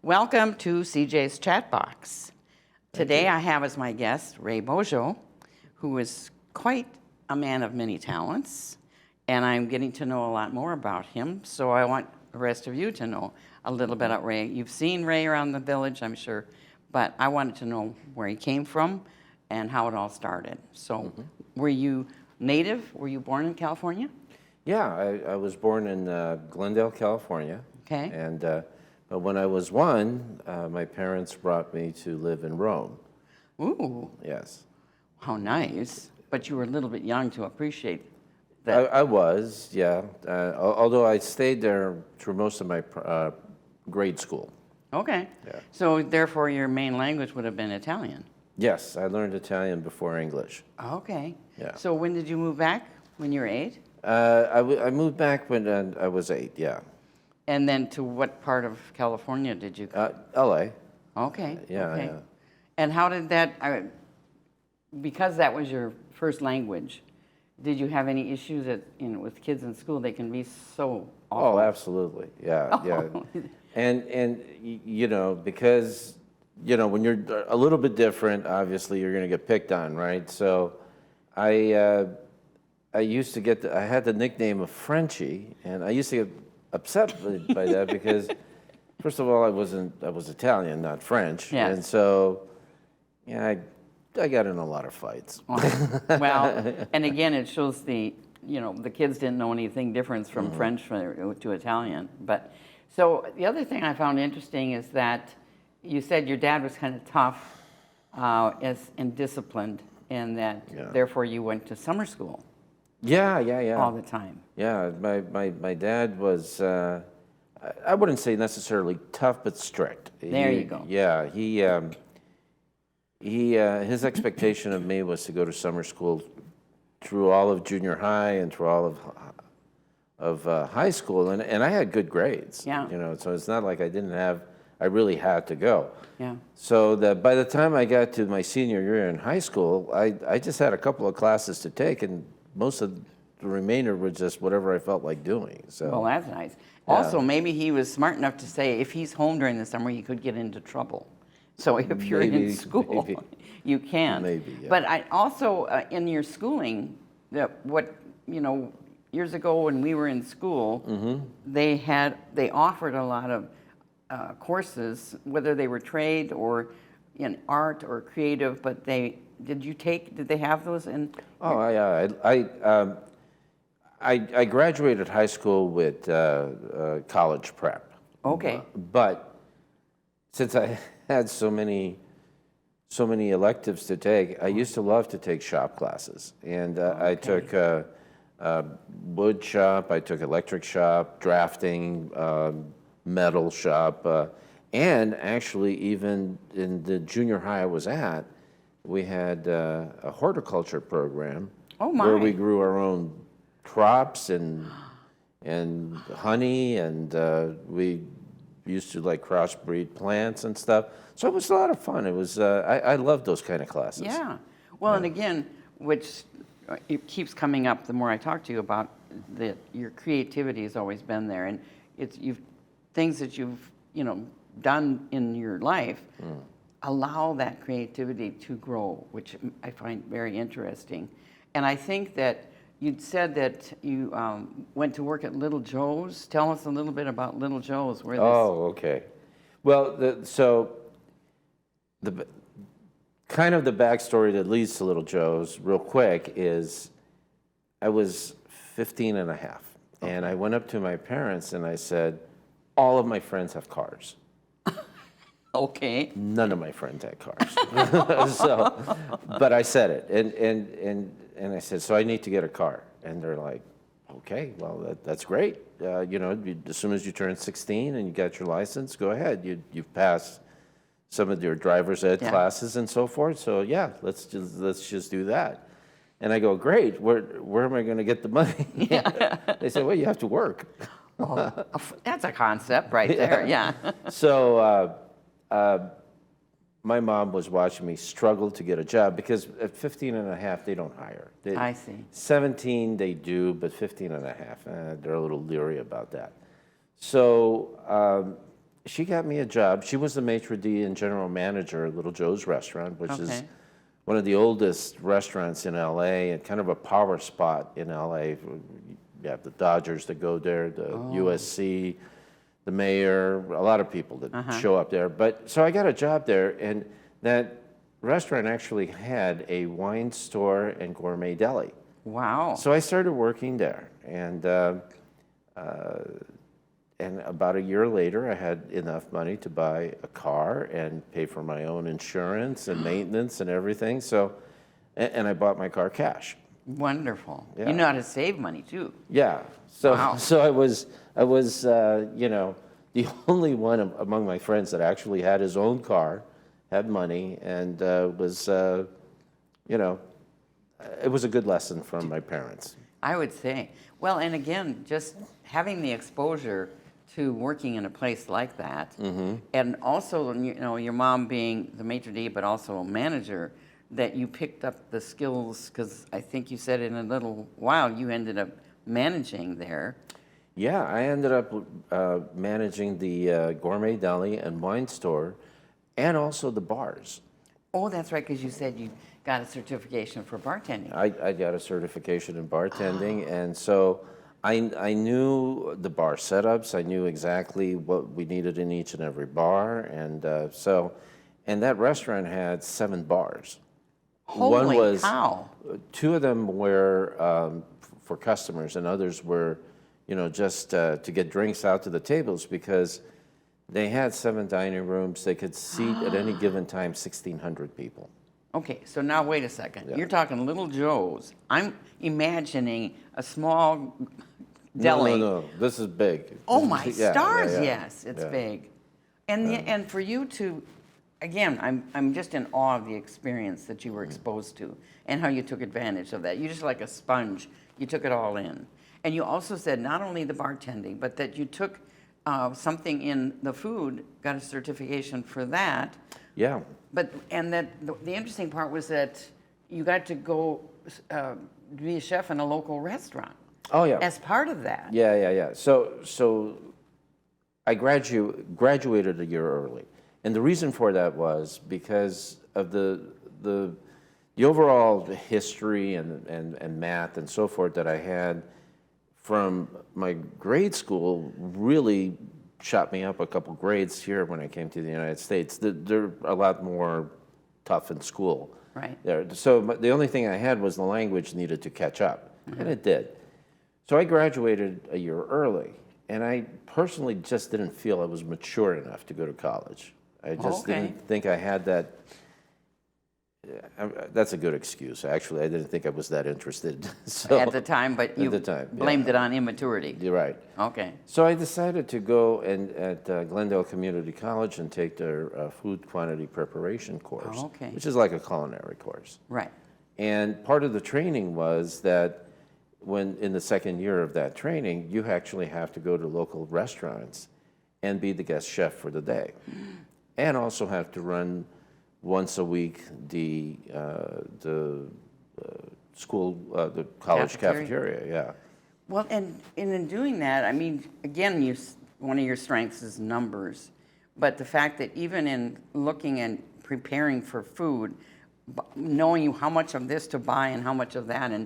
Welcome to CJ's Chat Box. Today I have as my guest Ray Bojo, who is quite a man of many talents, and I'm getting to know a lot more about him, so I want the rest of you to know a little bit about Ray. You've seen Ray around the village, I'm sure, but I wanted to know where he came from and how it all started. So were you native? Were you born in California? Yeah, I was born in Glendale, California. Okay. And but when I was one, my parents brought me to live in Rome. Ooh, Yes. how nice. But you were a little bit young to appreciate that. I was, yeah. Although I stayed there through most of my grade school. Okay. Yeah. So therefore your main language would have been Italian. Yes, I learned Italian before English. Okay. Yeah. So when did you move back? When you were 8? I moved back when I was 8, yeah. And then to what part of California did you go? L.A. Okay. Yeah, okay. yeah. And how did that, because that was your first language, did you have any issues that, with kids in school? They can be so awful. Oh, absolutely. Yeah, yeah. And because when you're a little bit different, obviously you're going to get picked on, right? So I used to get I had the nickname of Frenchie, and I used to get upset by that because first of all I was Italian, not French. Yes. And so yeah, I got in a lot of fights. Well, and again, it shows the kids didn't know anything different from French to Italian. But so the other thing I found interesting is that you said your dad was kind of tough and disciplined, and that therefore you went to summer school. Yeah. All the time. Yeah, my dad was I wouldn't say necessarily tough, but strict. There you go. Yeah, his expectation of me was to go to summer school through all of junior high and through all of high school, and I had good grades. Yeah. So it's not like I really had to go. Yeah. So that by the time I got to my senior year in high school, I just had a couple of classes to take, and most of the remainder was just whatever I felt like doing. So. Well, that's nice. Yeah. Also, maybe he was smart enough to say if he's home during the summer, he could get into trouble. So if you're in school, you can. Maybe, yeah. But I also, in your schooling, years ago when we were in school, they offered a lot of courses, whether they were trade or in art or creative. But did they have those in? Oh, yeah. I graduated high school with college prep. Okay. But since I had so many electives to take, I used to love to take shop classes, and I took wood shop, I took electric shop, drafting, metal shop, and actually even in the junior high I was at, we had a horticulture program. Oh my. Where we grew our own crops and honey, and we used to crossbreed plants and stuff. So it was a lot of fun. It was I loved those kind of classes. Yeah. Well, and again, which it keeps coming up the more I talk to you about that your creativity has always been there, and things that you've done in your life allow that creativity to grow, which I find very interesting. And I think that you'd said that you went to work at Little Joe's. Tell us a little bit about Little Joe's. Oh, okay. Well, the kind of the backstory that leads to Little Joe's, real quick, is I was 15 and a half. Okay. And I went up to my parents and I said, all of my friends have cars. Okay. None of my friends had cars. But I said it, and I said, so I need to get a car. And they're like, okay, well, that's great. As soon as you turn 16 and you got your license, go ahead. You've passed some of your driver's ed classes and so forth. So yeah, let's just do that. And I go, great. Where am I going to get the money? They said, well, you have to work. Oh, that's a concept right there. Yeah. So. My mom was watching me struggle to get a job because at 15 and a half, they don't hire. I see. 17, they do, but 15 and a half, they're a little leery about that. So she got me a job. She was the maitre d' and general manager of Little Joe's Restaurant, which is Okay. one of the oldest restaurants in LA and kind of a power spot in LA. You have the Dodgers that go there, the USC, the mayor, a lot of people that show up there. But so I got a job there, and that restaurant actually had a wine store and gourmet deli. Wow. So I started working there, and about a year later, I had enough money to buy a car and pay for my own insurance and maintenance and everything. So, and I bought my car cash. Wonderful. Yeah. You know how to save money too. Yeah. So, Wow. so I was, you know, the only one among my friends that actually had his own car, had money, and was, you know, it was a good lesson from my parents. I would say. Well, and again, just having the exposure to working in a place like that, and also, you know, your mom being the maitre d', but also a manager, that you picked up the skills, because I think you said in a little while you ended up managing there. Yeah, I ended up managing the gourmet deli and wine store, and also the bars. Oh, that's right, because you said you got a certification for bartending. I got a certification in bartending, and so I knew the bar setups. I knew exactly what we needed in each and every bar, and and that restaurant had 7 bars. Holy cow. 2 of them were for customers, and others were, you know, just to get drinks out to the tables, because they had 7 dining rooms. They could seat at any given time 1,600 people. Okay, so now wait a second. Yeah. You're talking Little Joe's. I'm imagining a small No, deli. no, this is big. Oh my Yeah, stars! yeah, yeah. Yes, it's Yeah. big, and and for you to, again, I'm just in awe of the experience that you were exposed to and how you took advantage of that. You just like a sponge. You took it all in, and you also said not only the bartending, but that you took something in the food, got a certification for that. Yeah. But and that the interesting part was that you got to go be a chef in a local restaurant. Oh yeah. As part of that. Yeah. So I graduated a year early, and the reason for that was because of the overall history and math and so forth that I had from my grade school really shot me up a couple grades here when I came to the United States. They're a lot more tough in school. Right. There. So the only thing I had was the language needed to catch up, and it did. So I graduated a year early, and I personally just didn't feel I was mature enough to go to college. I just didn't think I had that. That's a good excuse. Actually, I didn't think I was that interested. So, At the time, but you blamed it on immaturity. You're right. Okay. So I decided to go at Glendale Community College and take their food quantity preparation course, okay. which is like a culinary course. Right. And part of the training was that when in the second year of that training, you actually have to go to local restaurants and be the guest chef for the day, and also have to run once a week the school, the college cafeteria. Yeah. Well, and in doing that, I mean, again, one of your strengths is numbers, but the fact that even in looking and preparing for food, knowing how much of this to buy and how much of that, and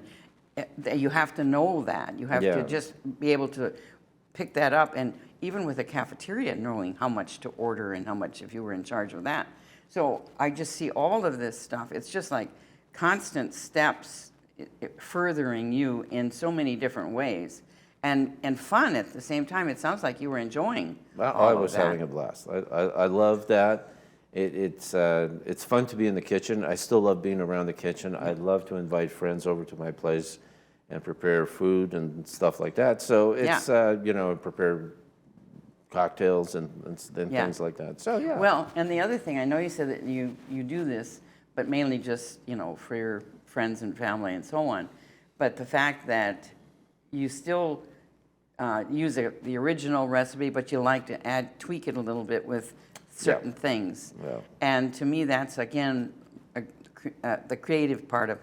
you have to know that. You have to just be able to pick that up, and even with a cafeteria, knowing how much to order and how much if you were in charge of that. So I just see all of this stuff. It's just like constant steps furthering you in so many different ways, and fun at the same time. It sounds like you were enjoying. Well, all I of was that. having a blast. I love that. It's fun to be in the kitchen. I still love being around the kitchen. I love to invite friends over to my place and prepare food and stuff like that. So it's you know, prepare cocktails and things like that. So yeah. Well, and the other thing, I know you said that you do this, but mainly just, you know, for your friends and family and so on. But the fact that you still use the original recipe, but you like to tweak it a little bit with certain things. Yeah. And to me, that's again the creative part of,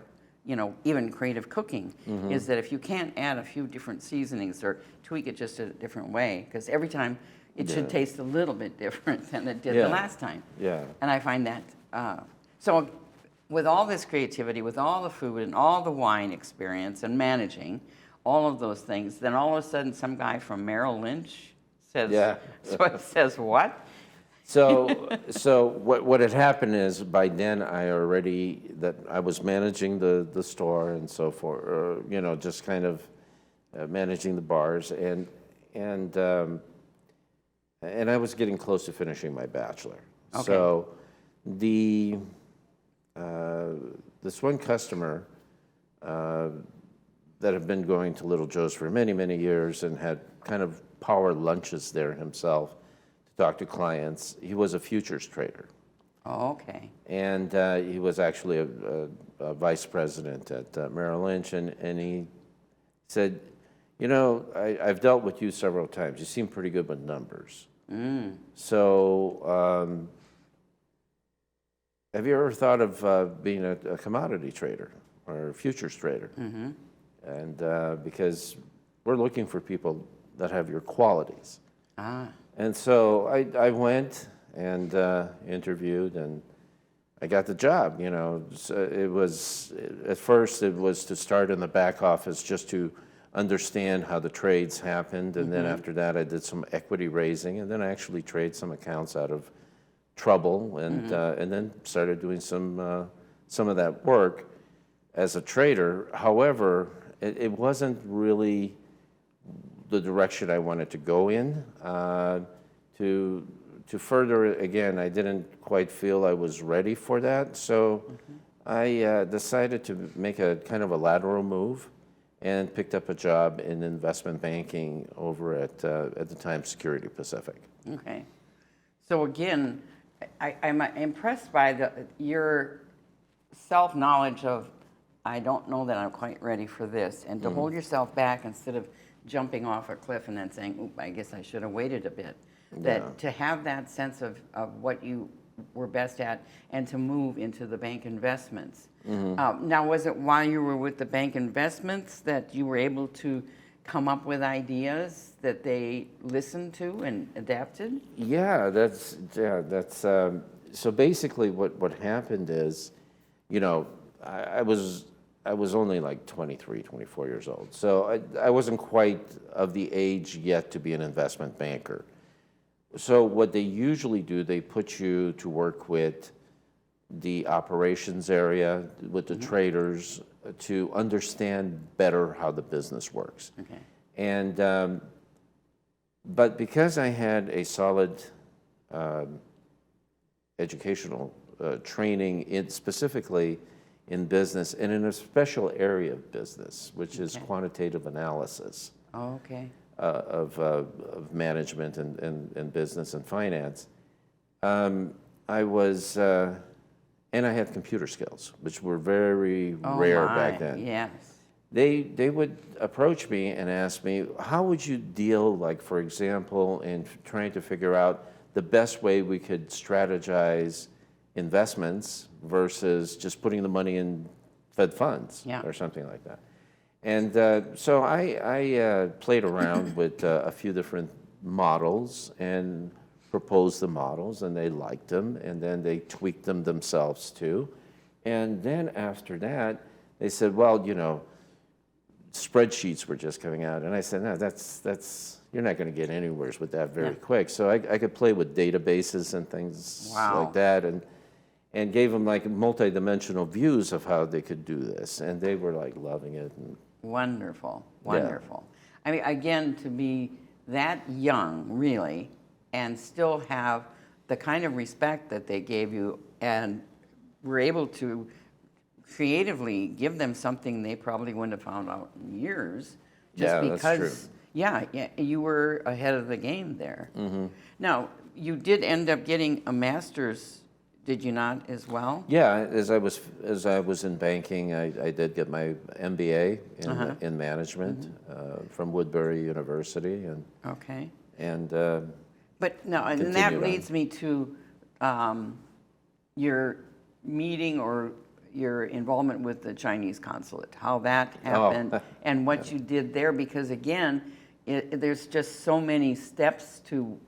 you know, even creative cooking, is that if you can't add a few different seasonings or tweak it just a different way, because every time it should taste a little bit different than it did Yeah. the last time. Yeah. And I find that, so with all this creativity, with all the food and all the wine experience and managing, all of those things, then all of a sudden some guy from Merrill Lynch says, Yeah. says what? So what had happened is by then I was managing the store and so forth, just kind of managing the bars and I was getting close to finishing my bachelor. Okay. So this one customer that had been going to Little Joe's for many, many years and had kind of power lunches there himself to talk to clients. He was a futures trader. Oh, okay. And he was actually a vice president at Merrill Lynch. And he said, I've dealt with you several times. You seem pretty good with numbers. So have you ever thought of being a commodity trader or a futures trader? And because we're looking for people that have your qualities. And so I went and interviewed, and I got the job. So it was at first it was to start in the back office just to understand how the trades happened, and then after that I did some equity raising, and then I actually traded some accounts out of trouble, and then started doing some of that work as a trader. However, it wasn't really the direction I wanted to go in. To further, again, I didn't quite feel I was ready for that. So I decided to make a kind of a lateral move and picked up a job in investment banking over at the time, Security Pacific. Okay. So again, I'm impressed by your self-knowledge of, I don't know that I'm quite ready for this, and to hold yourself back instead of jumping off a cliff and then saying, oop, I guess I should have waited a bit. That to have that sense of what you were best at and to move into the bank investments. Now, was it while you were with the bank investments that you were able to come up with ideas that they listened to and adapted? That's so basically what happened is, I was only like 23, 24 years old. So I wasn't quite of the age yet to be an investment banker. So what they usually do, they put you to work with the operations area, with the traders, to understand better how the business works. Okay. And but because I had a solid educational training specifically in business and in a special area of business, which is quantitative analysis. Oh, okay. Of management and business and finance. I was, and I had computer skills, which were very rare back then. Yes. They would approach me and ask me, how would you deal, like, for example, in trying to figure out the best way we could strategize investments versus just putting the money in Fed funds or something like that. And so I played around with a few different models and proposed the models, and they liked them, and then they tweaked them themselves too. And then after that, they said, well, spreadsheets were just coming out. And I said, no, that's you're not going to get anywhere with that very quick. So I could play with databases and things like that, and gave them like multi-dimensional views of how they could do this. And they were like loving it. And, wonderful. I mean, again, to be that young, really, and still have the kind of respect that they gave you and were able to creatively give them something they probably wouldn't have found out in years. Just because, that's true. You were ahead of the game there. Now, you did end up getting a master's, did you not, as well? Yeah, as I was in banking, I did get my MBA in management from Woodbury University, and But no, and that leads me to your meeting or your involvement with the Chinese consulate, how that happened, and what you did there, because again, there's just so many steps to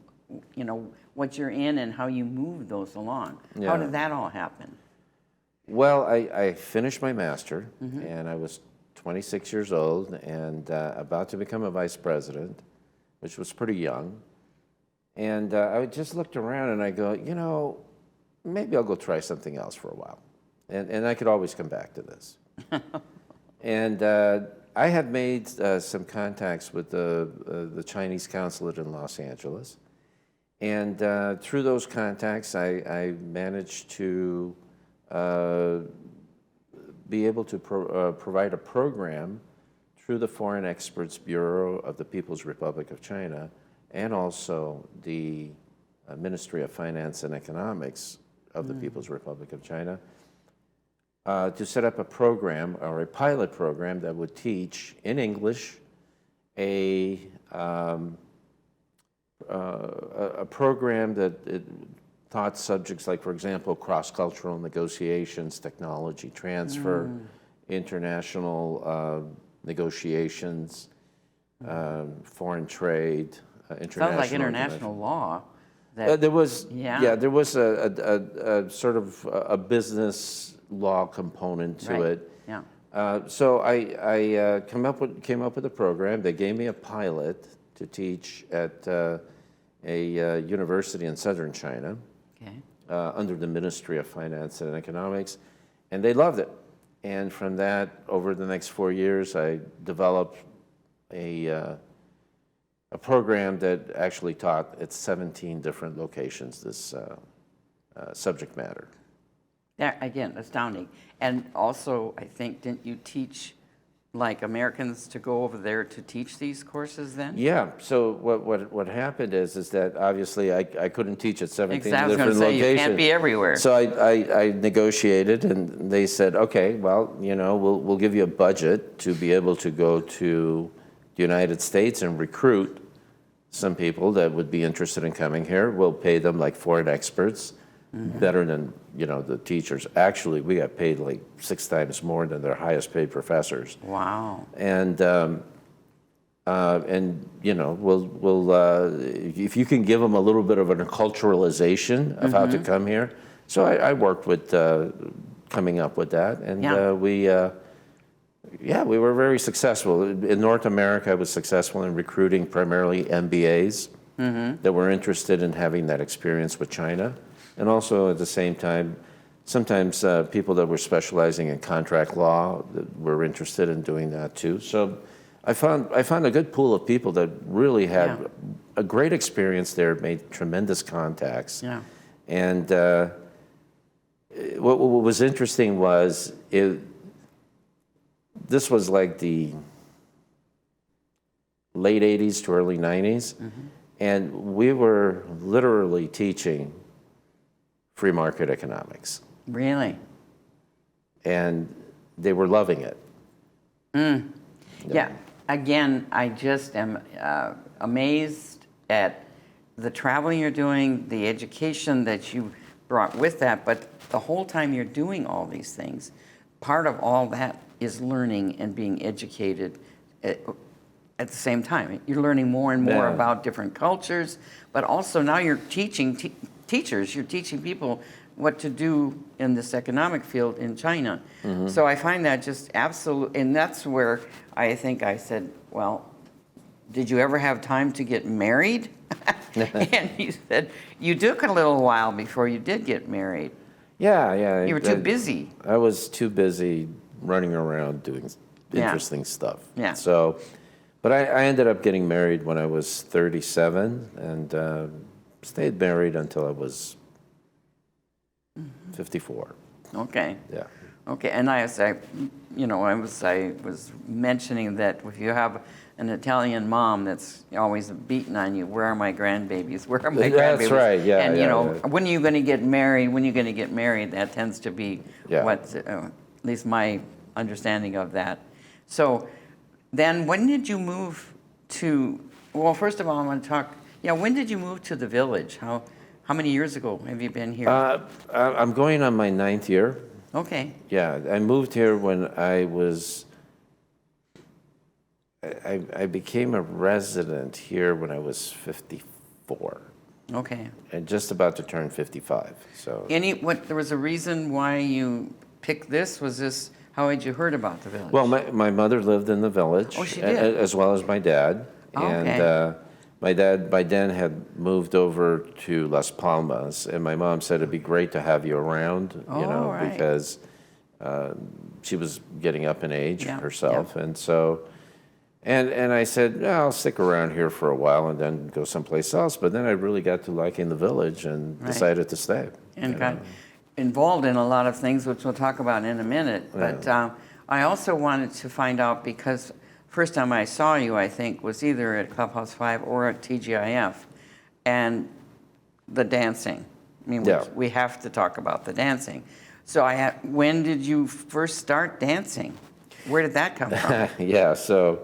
what you're in and how you move those along. How Yeah. did that all happen? Well, I finished my master, and I was 26 years old and about to become a vice president, which was pretty young. And I just looked around and I go, maybe I'll go try something else for a while. And I could always come back to this. And I had made some contacts with the Chinese Consulate in Los Angeles. And through those contacts, I managed to be able to provide a program through the Foreign Experts Bureau of the People's Republic of China and also the Ministry of Finance and Economics of the People's Republic of China to set up a program or a pilot program that would teach in English a program that taught subjects like, for example, cross-cultural negotiations, technology transfer, international negotiations, foreign trade, international. Sounds like international law. There was, Yeah. there was a sort of a business law component to Right. it. Yeah. So I came up with a program. They gave me a pilot to teach at a university in southern China. Okay. Under the Ministry of Finance and Economics, and they loved it. And from that, over the next 4 years, I developed a program that actually taught at 17 different locations this subject matter. That, again, astounding. And also, I think, didn't you teach like Americans to go over there to teach these courses then? Yeah. So what happened is that obviously I couldn't teach at 17 Exactly. I was different gonna say, locations. you can't be everywhere. So I negotiated, and they said, okay, well, we'll give you a budget to be able to go to the United States and recruit some people that would be interested in coming here. We'll pay them like foreign experts, better than the teachers. Actually, we got paid like 6 times more than their highest paid professors. Wow. And we'll if you can give them a little bit of an acculturalization of how to come here. So I worked with coming up with that, and we were very successful. In North America, I was successful in recruiting primarily MBAs that were interested in having that experience with China. And also at the same time, sometimes people that were specializing in contract law that were interested in doing that too. So I found a good pool of people that really had a great experience there, made tremendous contacts. Yeah. And what was interesting was this was like the late 80s to early 90s, and we were literally teaching free market economics. Really? And they were loving it. Yeah. Again, I just am amazed at the traveling you're doing, the education that you brought with that, but the whole time you're doing all these things, part of all that is learning and being educated at the same time. You're learning more and more about different cultures, but also now you're teaching teachers, you're teaching people what to do in this economic field in China. So I find that just absolute, and that's where I think I said, well, did you ever have time to get married? And he said, you took a little while before you did get married. Yeah. You were too busy. I was too busy running around doing interesting stuff. Yeah. So, but I ended up getting married when I was 37 and stayed married until I was 54. Okay. Yeah. Okay, and I was mentioning that if you have an Italian mom that's always beating on you, where are my grandbabies? Where are my grandbabies? That's right. Yeah. And when are you going to get married? When are you going to get married? That tends to be what, at least my understanding of that. So, then when did you move to? Well, first of all, I want to talk. When did you move to the village? How many years ago have you been here? I'm going on my 9th year. Okay. Yeah, I moved here when I became a resident here when I was 54. Okay. and just about to turn 55. So There was a reason why you picked this? Was this, how had you heard about the village? well, my mother lived in the village, Oh, she did? as well as my dad. Oh, And okay. my dad by then had moved over to Las Palmas, and my mom said it'd be great to have you around, Oh, right. because she was getting up in age Yeah, herself, and so. And I said, "Yeah, I'll stick around here for a while and then go someplace else." But then I really got to liking the village and Right. decided to stay. And got involved in a lot of things, which we'll talk about in a minute. But I also wanted to find out, because first time I saw you, I think, was either at Clubhouse 5 or at TGIF, and the dancing. I mean, Yeah. we have to talk about the dancing. So when did you first start dancing? Where did that come from? Yeah, so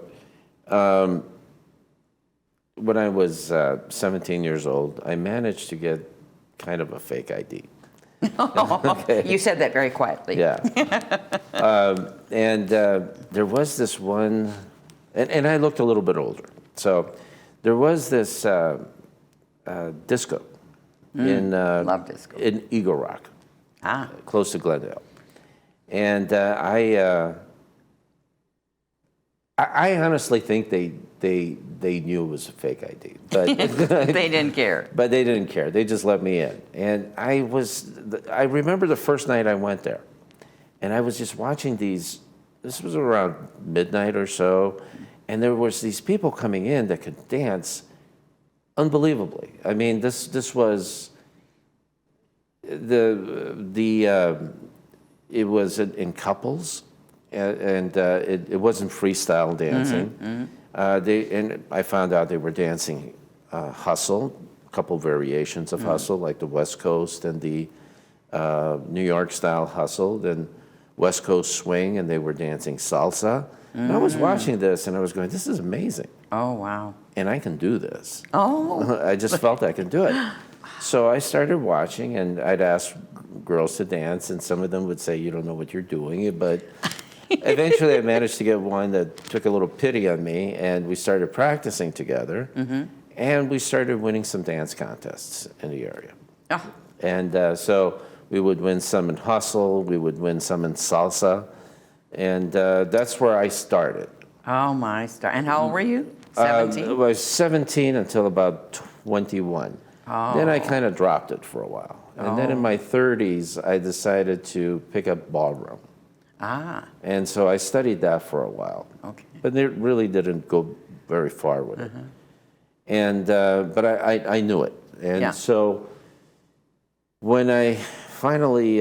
when I was 17 years old, I managed to get kind of a fake ID. You said that very quietly. Yeah. And there was this one, and I looked a little bit older. So there was this disco Love disco. in Eagle Rock, close to Glendale. And I honestly think they knew it was a fake ID, but They didn't care. but they didn't care. They just let me in. And I remember the first night I went there, and I was just watching these. This was around midnight or so, and there was these people coming in that could dance unbelievably. I mean, this was it was in couples, and it wasn't freestyle dancing. And I found out they were dancing hustle, a couple variations of hustle, like the West Coast and the New York style hustle, then West Coast swing, and they were dancing salsa. And I was watching this, and I was going, "This is amazing." Oh, wow. And I can do this. Oh. I just felt I could do it. So I started watching, and I'd ask girls to dance, and some of them would say, "You don't know what you're doing." But eventually I managed to get one that took a little pity on me, and we started practicing together. And we started winning some dance contests in the area. Oh. And so we would win some in hustle, we would win some in salsa, and that's where I started. Oh, my star. And how old were you? I 17? was 17 until about 21. Then I kind of dropped it for a while. And then in my 30s, I decided to pick up ballroom. And so I studied that for a while. Okay. But it really didn't go very far with it. And but I knew it. And so when I finally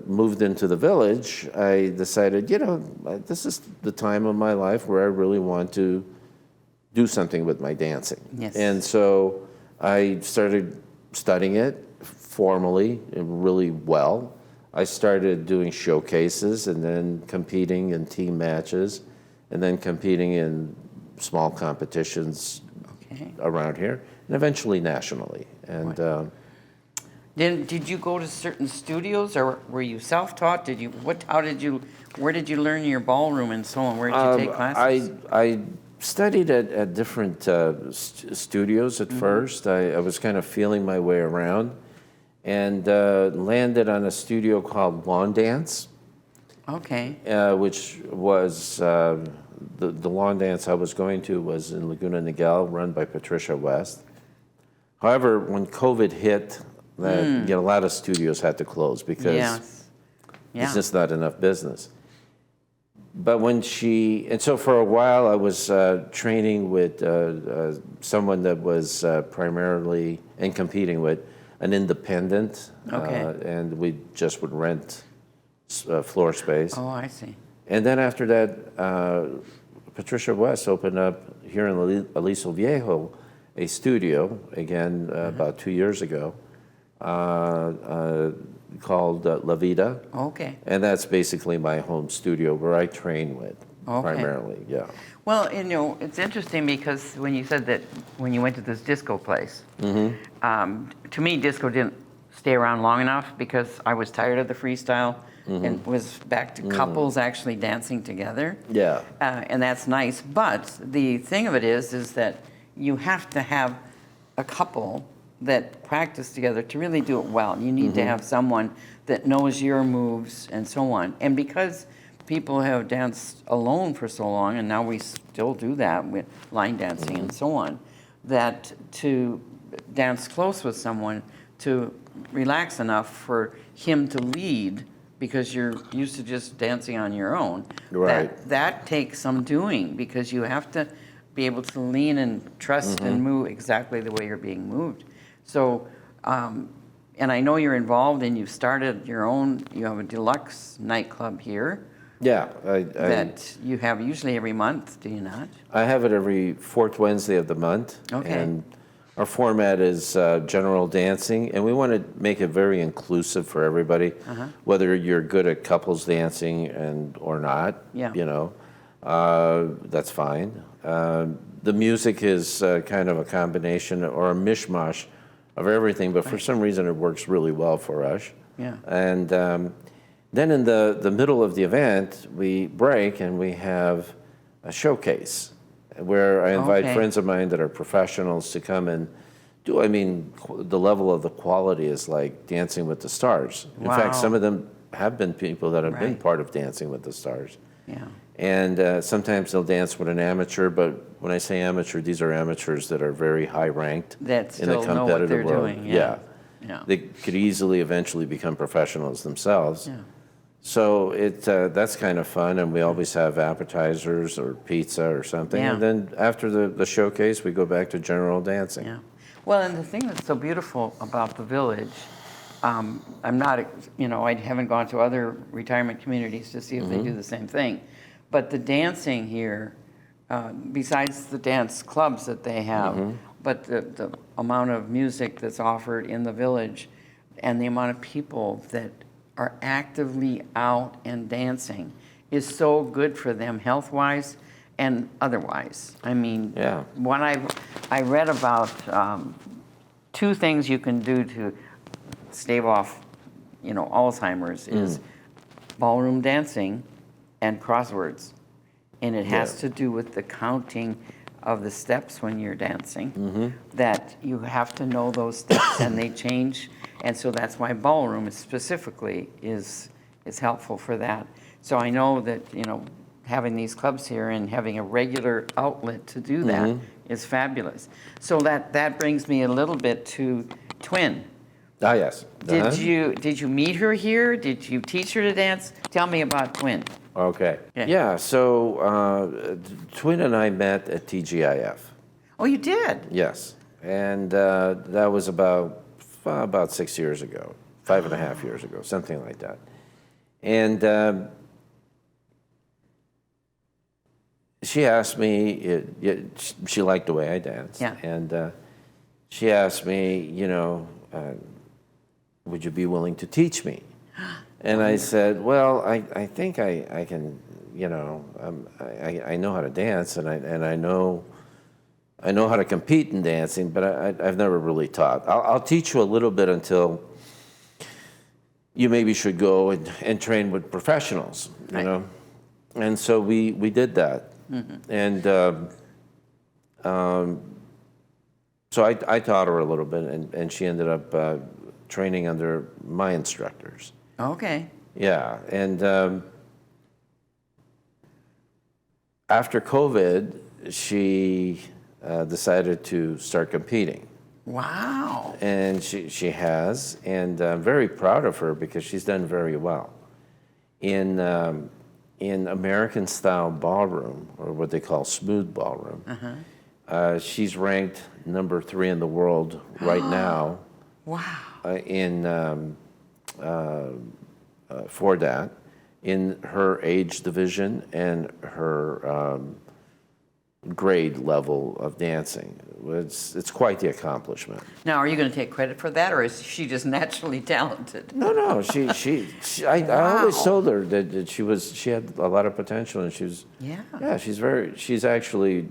moved into the village, I decided, this is the time of my life where I really want to do something with my dancing. Yes. And so I started studying it formally and really well. I started doing showcases and then competing in team matches and then competing in small competitions around here and eventually nationally. And Did you go to certain studios, or were you self-taught? Where did you learn your ballroom and so on? Where did you take classes? I studied at different studios at first. I was kind of feeling my way around and landed on a studio called Lawn Dance. Okay. Which was the lawn dance I was going to was in Laguna Niguel, run by Patricia West. However, when COVID hit, a lot of studios had to close because there's just not enough business. But so for a while I was training with someone that was primarily and competing with an independent, and we just would rent floor space. Oh, I see. And then after that, Patricia West opened up here in Aliso Viejo a studio, again, about 2 years ago, called La Vida. Okay. And that's basically my home studio where I train with, primarily, Well, it's interesting because when you said that when you went to this disco place, to me, disco didn't stay around long enough because I was tired of the freestyle and was back to couples actually dancing together. Yeah. And that's nice. But the thing of it is that you have to have a couple that practice together to really do it well. You need to have someone that knows your moves and so on. And because people have danced alone for so long, and now we still do that with line dancing and so on, that to dance close with someone, to relax enough for him to lead, because you're used to just dancing on your own. Right. That takes some doing, because you have to be able to lean and trust and move exactly the way you're being moved. So, and I know you're involved and you've started your own, you have a deluxe nightclub here Yeah, that you have usually every month, do you not? I have it every fourth Wednesday of the month. Okay. And our format is general dancing, and we want to make it very inclusive for everybody, whether you're good at couples dancing or not. Yeah. You know, that's fine. The music is kind of a combination or a mishmash of everything, but for some reason it works really well for us. Yeah. And then in the middle of the event, we break and we have a showcase where I invite Okay. friends of mine that are professionals to come and do. I mean, the level of the quality is like Dancing with the Stars. In Wow. fact, some of them have been people that have been Right. part of Dancing with the Stars. Yeah. And sometimes they'll dance with an amateur, but when I say amateur, these are amateurs that are very high ranked That in the still know what competitive they're world. doing. Yeah. Yeah. They could easily eventually become professionals themselves. Yeah. So that's kind of fun, and we always have appetizers or pizza or something. Yeah. And then after the showcase, we go back to general dancing. Yeah. Well, and the thing that's so beautiful about the village, I'm not, I haven't gone to other retirement communities to see if they do the same thing. But the dancing here, besides the dance clubs that they have, but the amount of music that's offered in the village and the amount of people that are actively out and dancing is so good for them health-wise and otherwise. I mean, Yeah. when I read about 2 things you can do to stave off, Alzheimer's is ballroom dancing and crosswords. And it has to do with the counting of the steps when you're dancing, that you have to know those steps and they change. And so that's why ballroom specifically is helpful for that. So I know that, having these clubs here and having a regular outlet to do that is fabulous. So that brings me a little bit to Twin. Ah, yes. Uh-huh. Did you meet her here? Did you teach her to dance? Tell me about Twin. Okay. Yeah. Yeah, so Twin and I met at TGIF. Oh, you did? Yes. And that was about 6 years ago, 5.5 years ago, something like that. And she asked me, she liked the way I danced. Yeah. And she asked me, would you be willing to teach me? And I said, well, I think I can, I know how to dance, and I know how to compete in dancing, but I've never really taught. I'll teach you a little bit until you maybe should go and train with professionals, you know. And so we did that, and so I taught her a little bit, and she ended up training under my instructors. Okay. Yeah, and after COVID, she decided to start competing. Wow. And she has, and I'm very proud of her because she's done very well. In American-style ballroom, or what they call smooth ballroom, she's ranked number 3 in the world right now. Wow. For that, in her age division and her grade level of dancing. It's quite the accomplishment. Now, are you going to take credit for that, or is she just naturally talented? No, I always told her that she had a lot of potential, and she's actually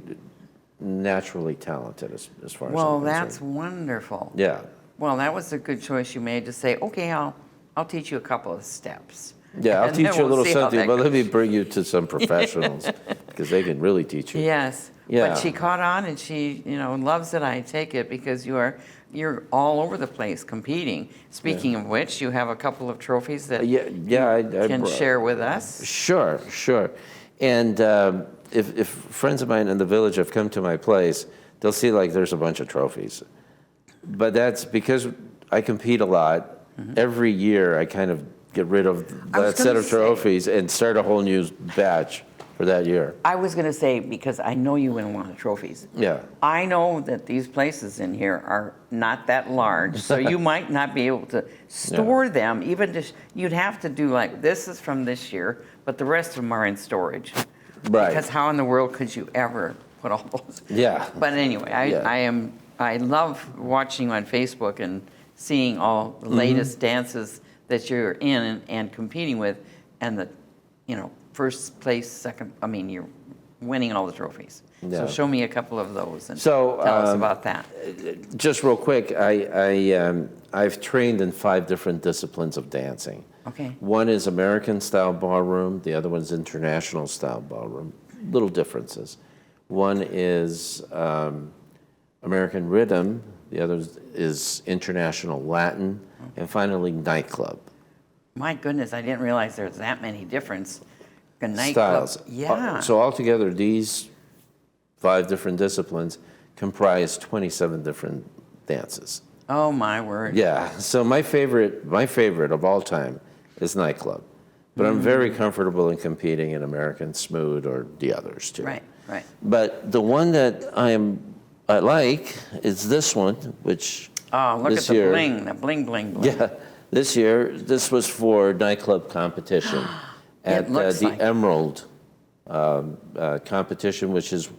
naturally talented as far as Well, I'm that's concerned. wonderful. Yeah. Well, that was a good choice you made to say, okay, I'll teach you a couple of steps. Yeah, I'll And teach then you a we'll little see how something, that but let me goes. bring you to some professionals. because they can really teach you. Yes. Yeah. But she caught on, and she, loves it. I take it because you're all over the place competing. Speaking of which, you have a couple of trophies that Yeah, you can share with us. Sure. And if friends of mine in the village have come to my place, they'll see like there's a bunch of trophies. But that's because I compete a lot. Every year I kind of get rid of that set of trophies and start a whole new batch for that year. I was going to say, because I know you win a lot of trophies. Yeah. I know that these places in here are not that large, so you might not be able to store them. Even just, you'd have to do like, this is from this year, but the rest of them are in storage. Right. Because how in the world could you ever put all those? Yeah. But anyway, I love watching you on Facebook and seeing all the latest dances that you're in and competing with, and the, first place, second, you're winning all the trophies. Yeah. So show me a couple of those and So, tell us about that. Just real quick, I've trained in 5 different disciplines of dancing. Okay. One is American style ballroom, the other one's international style ballroom. Little differences. One is American rhythm, the other is international Latin, and finally nightclub. My goodness, I didn't realize there's that many different nightclubs. Styles. Yeah. So altogether, these 5 different disciplines comprise 27 different dances. Oh my word. Yeah. So my favorite of all time is nightclub, but I'm very comfortable in competing in American Smooth or the others too. Right. But the one that I like is this one, which Oh, look at this the year, bling. Yeah, this was for nightclub competition at looks the like Emerald competition, which is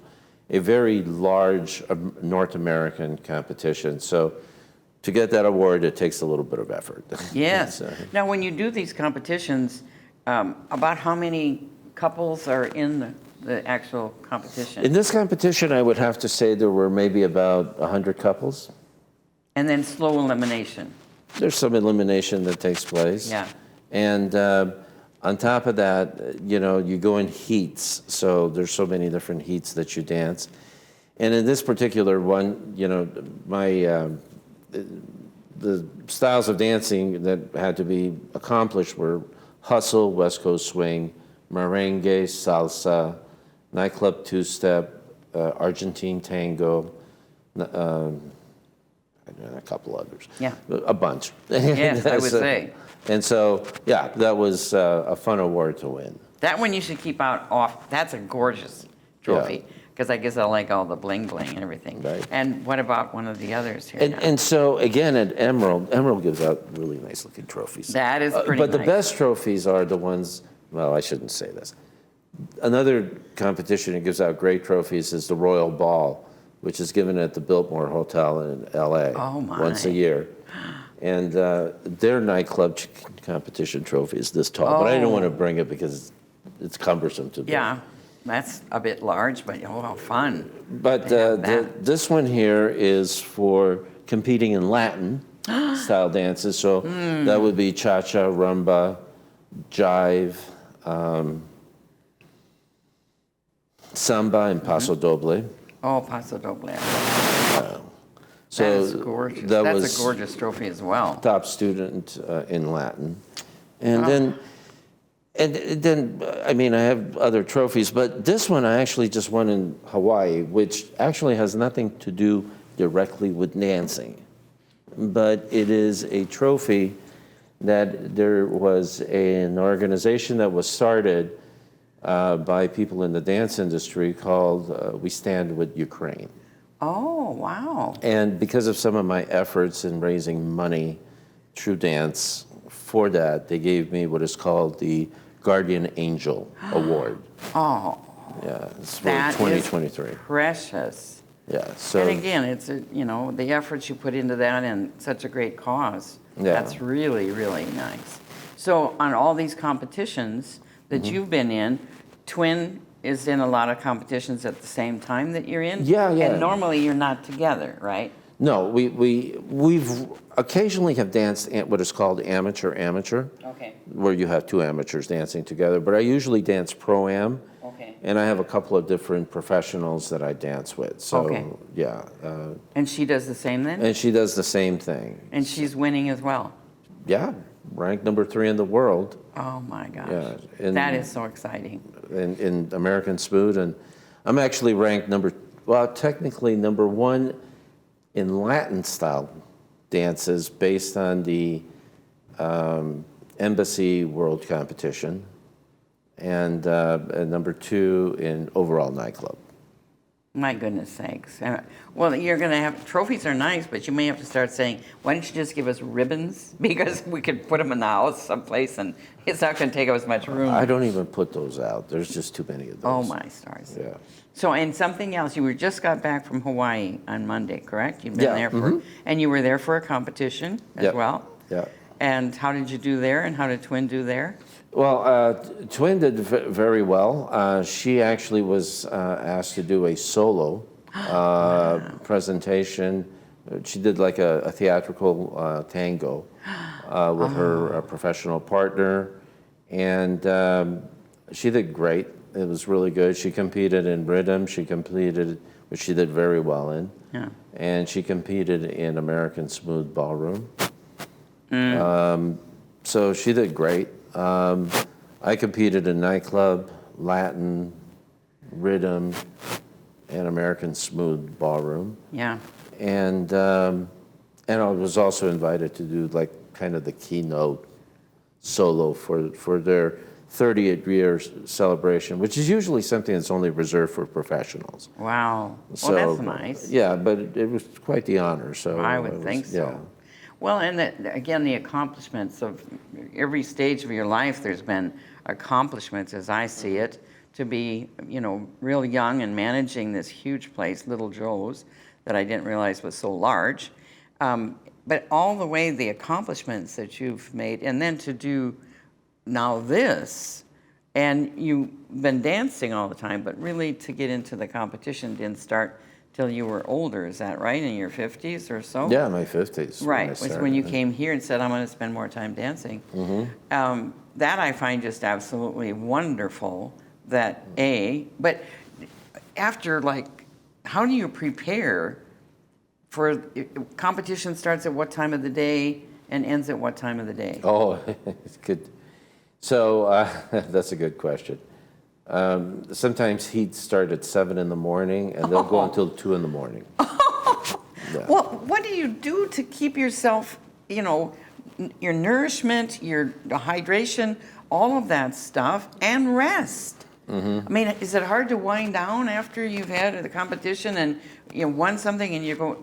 a very large North American competition. So to get that award, it takes a little bit of effort. Yes. So, Now, when you do these competitions, about how many couples are in the actual competition? in this competition, I would have to say there were maybe about 100 couples. And then slow elimination. There's some elimination that takes place. Yeah. And on top of that, you go in heats. So there's so many different heats that you dance. And in this particular one, the styles of dancing that had to be accomplished were hustle, West Coast swing, merengue, salsa, nightclub two-step, Argentine tango, and a couple others. Yeah. A bunch. Yes, I would say. And so, yeah, that was a fun award to win. That one you should keep off. That's a gorgeous trophy. Because I guess I like all the bling and everything. Right. And what about one of the others here? And so, again, at Emerald gives out really nice-looking trophies. That is pretty But nice. the best trophies are the ones, well, I shouldn't say this. Another competition that gives out great trophies is the Royal Ball, which is given at the Biltmore Hotel in L.A. Oh, my. once a year. And their nightclub competition trophy is this tall, but I don't want to bring it because it's cumbersome to do. Yeah, that's a bit large, but how fun. But this one here is for competing in Latin style dances. So that would be cha-cha, rumba, jive, samba, and paso doble. Oh, Paso Doble. So That is gorgeous. That's a gorgeous trophy as well. Top student in Latin. And then, I have other trophies, but this one I actually just won in Hawaii, which actually has nothing to do directly with dancing. But it is a trophy that there was an organization that was started by people in the dance industry called We Stand With Ukraine. Oh, wow. And because of some of my efforts in raising money through dance for that, they gave me what is called the Guardian Angel Award. Oh, Yeah, it's for that 2023. is precious. Yeah, so And again, it's the efforts you put into that and such a great cause. Yeah. That's really, really nice. So on all these competitions that you've been in, Twin is in a lot of competitions at the same time that you're in? Yeah. And normally you're not together, right? No, we've occasionally have danced at what is called amateur, Okay. where you have 2 amateurs dancing together. But I usually dance pro-am, Okay. And I have a couple of different professionals that I dance with. So, Okay. yeah. And she does the same then? And she does the same thing. And she's winning as well? Yeah, ranked number 3 in the world. Oh my gosh. Yeah, and- That is so exciting. In American Smooth. And I'm actually ranked technically number 1 in Latin style dances based on the Embassy World Competition. And number 2 in overall nightclub. My goodness sakes. Well, you're going to have, trophies are nice, but you may have to start saying, why don't you just give us ribbons? Because we could put them in the house someplace and it's not going to take up as much room. I don't even put those out. There's just too many of those. Oh my stars. Yeah. So, and something else, just got back from Hawaii on Monday, correct? You've been Yeah, there for, and you were there for a competition as Yep. well? Yeah. And how did you do there and how did Twin do there? Well, Twin did very well. She actually was asked to do a solo presentation. She did like a theatrical tango with her professional partner, and she did great. It was really good. She competed in rhythm. Which she did very well in. Yeah. And she competed in American Smooth Ballroom. So she did great. I competed in nightclub, Latin, rhythm, and American Smooth Ballroom. Yeah. And I was also invited to do like kind of the keynote solo for their 30th year celebration, which is usually something that's only reserved for professionals. Wow. So, Well, that's nice. Yeah, but it was quite the honor. So I would think so. Yeah. Well, and again, the accomplishments of every stage of your life, there's been accomplishments as I see it, to be, real young and managing this huge place, Little Joe's, that I didn't realize was so large. But all the way, the accomplishments that you've made, and then to do now this, and you've been dancing all the time, but really to get into the competition didn't start till you were older, is that right? In your 50s or so? Yeah, my 50s. Right, was when you came here and said, I'm going to spend more time dancing. That I find just absolutely wonderful, but after, how do you prepare for, competition starts at what time of the day and ends at what time of the day? Oh, it's good. So that's a good question. Sometimes he'd start at 7 in the morning, and they'll go until 2 in the morning. Yeah. Well, what do you do to keep yourself, your nourishment, your hydration, all of that stuff, and rest? I mean, is it hard to wind down after you've had the competition and you won something and you go,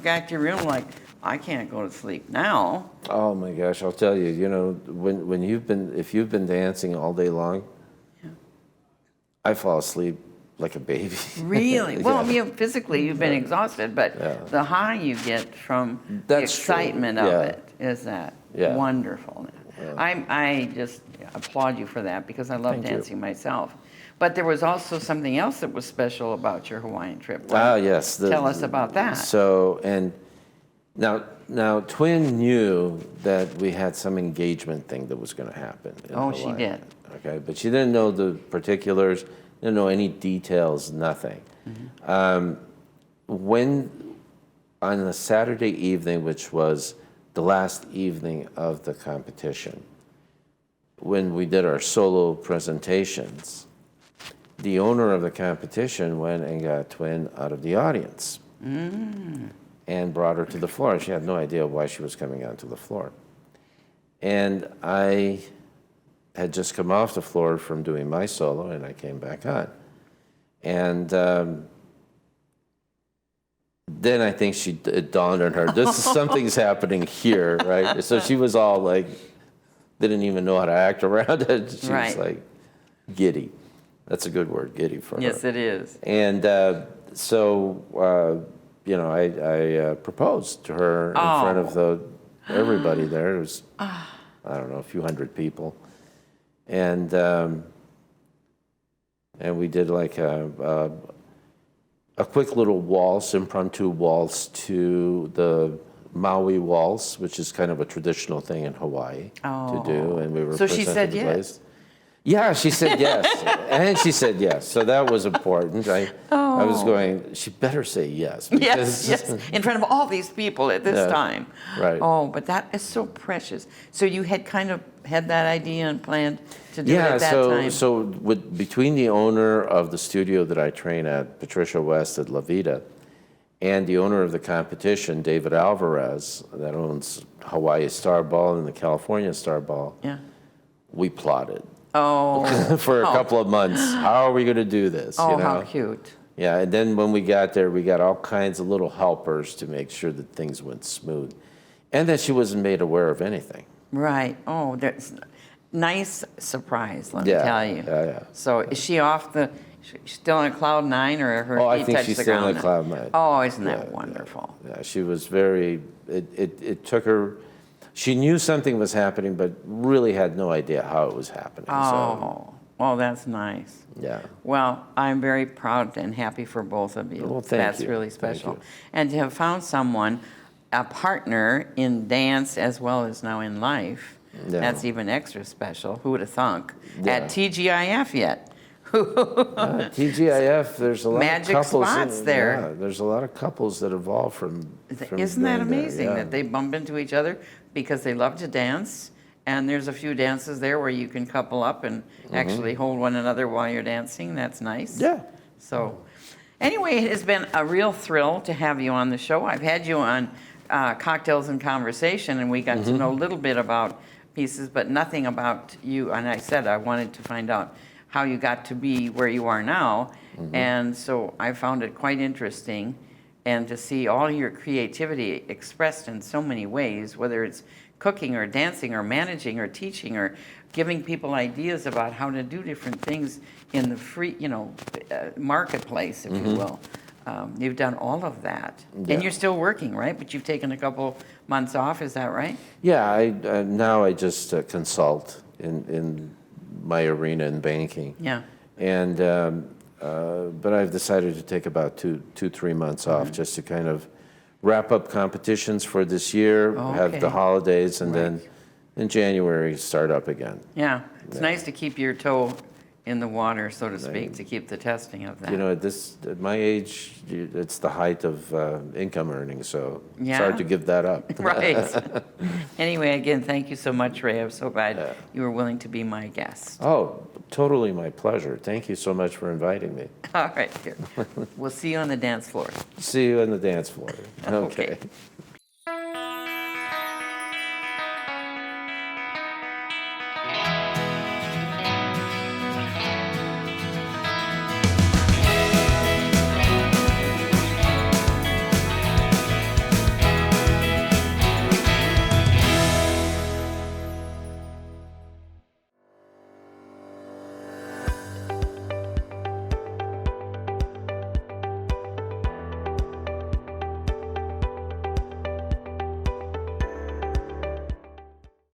back to your room like, I can't go to sleep now? Oh my gosh, I'll tell you, if you've been dancing all day long, I fall asleep like a baby. Really? Yeah. Well, I mean, physically you've been exhausted, but the high you get from That's the excitement true. of it is that wonderful. I just applaud you for that because I love Thank you. dancing myself. But there was also something else that was special about your Hawaiian trip. Ah, yes. Tell us about that. So, and now Twin knew that we had some engagement thing that was going to happen in Oh, she Hawaii. did. Okay, but she didn't know the particulars, didn't know any details, nothing. When, on a Saturday evening, which was the last evening of the competition, when we did our solo presentations, the owner of the competition went and got Twin out of the audience and brought her to the floor. She had no idea why she was coming onto the floor. And I had just come off the floor from doing my solo, and I came back on. And then I think it dawned on her, something's happening here, right? So she was all like, didn't even know how to act around it. She was like giddy. That's a good word, giddy for her. Yes, it is. And so, I proposed to her in front of everybody there. It was, I don't know, a few hundred people. And we did like a quick little waltz, impromptu waltz to the Maui waltz, which is kind of a traditional thing in Hawaii to do. And we were So she said presented the yes. place. Yeah, she said yes. And she said yes. So that was important. I was going, she better say yes. Yes, yes, in front of all these people at this Yeah, time. right. Oh, but that is so precious. So you had kind of had that idea and planned to do it at that time? So between the owner of the studio that I train at, Patricia West at La Vida, and the owner of the competition, David Alvarez, that owns Hawaii Star Ball and the California Star Ball, Yeah. we plotted. Oh. For a couple of months. How are we going to do this? Oh, you know? how cute. Yeah, and then when we got there, we got all kinds of little helpers to make sure that things went smooth. And that she wasn't made aware of anything. Right. Oh, that's nice surprise, let me Yeah, tell you. yeah. So is she off the, she's still on cloud nine, or her Oh, I feet think touch she's the still ground on now? cloud nine. Oh, isn't that Yeah, wonderful? Yeah, she was very, it took her, she knew something was happening, but really had no idea how it was happening. Oh, well, that's nice. Yeah. Well, I'm very proud and happy for both of you. Well, thank That's you. really Thank special. you. And to have found someone, a partner in dance as well as now in life, Yeah. that's even extra special. Who would have thunk? Yeah. At TGIF yet. TGIF, there's a lot Magic of couples. spots there. Yeah, there's a lot of couples that evolve from Isn't that being there, amazing yeah. that they bump into each other because they love to dance? And there's a few dances there where you can couple up and actually hold one another while you're dancing. That's nice. Mm-hmm. Yeah. So, anyway, it has been a real thrill to have you on the show. I've had you on Cocktails and Conversation, and we got Mm-hmm. to know a little bit about pieces, but nothing about you. And I said I wanted to find out how you got to be where you are now. Mm-hmm. And so I found it quite interesting, and to see all your creativity expressed in so many ways, whether it's cooking or dancing or managing or teaching or giving people ideas about how to do different things in the free, marketplace, if you will. You've done all of that. Yeah. And you're still working, right? But you've taken a couple months off, is that right? Yeah, now I just consult in my arena in banking. Yeah. And but I've decided to take about 3 months off just to kind of wrap up competitions for this year, have Okay. the holidays, and then in January start up again. Yeah. It's nice to keep your toe in the water, so to speak, to keep the testing of that. You know, at my age, it's the height of income earning, so it's Yeah. hard to give that up. Right. Anyway, again, thank you so much, Ray. I'm so glad you were willing to be my guest. Oh, totally my pleasure. Thank you so much for inviting me. All right, here. We'll see you on the dance floor. See you on the dance floor. Okay. Okay.